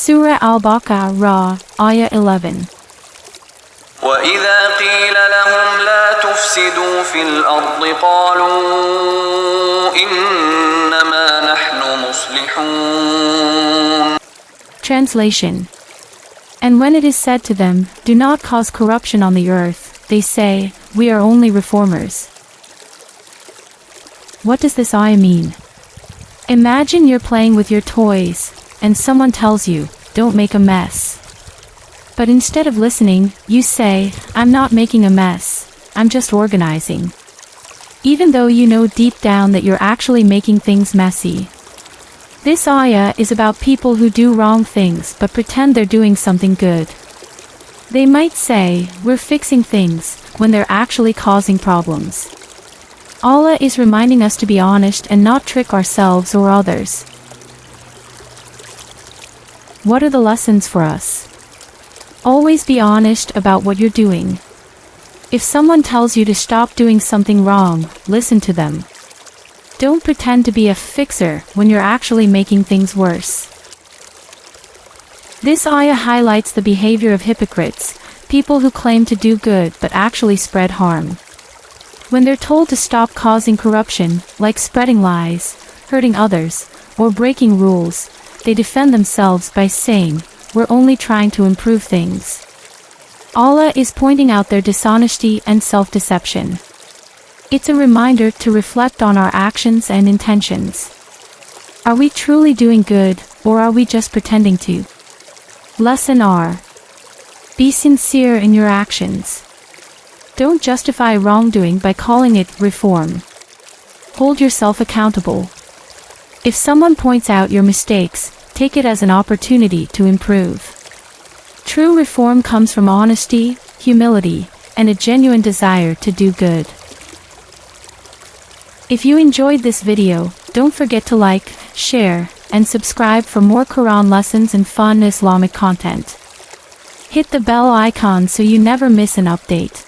Surah Al-Baqarah Ayah 11. وَإِذَا قِيلَ لَهُمْ لَا تُفْسِدُوا فِي الْأَرْضِ قَالُوا إِنَّمَا نَحْنُ مُصْلِحُونَ. Translation. And when it is said to them, do not cause corruption on the earth, they say, we are only reformers. What does this ayah mean? Imagine you're playing with your toys, and someone tells you, don't make a mess. But instead of listening, you say, I'm not making a mess, I'm just organizing. Even though you know deep down that you're actually making things messy. This ayah is about people who do wrong things but pretend they're doing something good. They might say, we're fixing things, when they're actually causing problems. Allah is reminding us to be honest and not trick ourselves or others. What are the lessons for us? Always be honest about what you're doing. If someone tells you to stop doing something wrong, listen to them. Don't pretend to be a fixer when you're actually making things worse. This ayah highlights the behavior of hypocrites, people who claim to do good but actually spread harm. When they're told to stop causing corruption, like spreading lies, hurting others, or breaking rules, they defend themselves by saying, we're only trying to improve things. Allah is pointing out their dishonesty and self-deception. It's a reminder to reflect on our actions and intentions. Are we truly doing good, or are we just pretending to? Lesson R. Be sincere in your actions. Don't justify wrongdoing by calling it reform. Hold yourself accountable. If someone points out your mistakes, take it as an opportunity to improve. True reform comes from honesty, humility, and a genuine desire to do good. If you enjoyed this video, don't forget to like, share, and subscribe for more Quran lessons and fun Islamic content. Hit the bell icon so you never miss an update.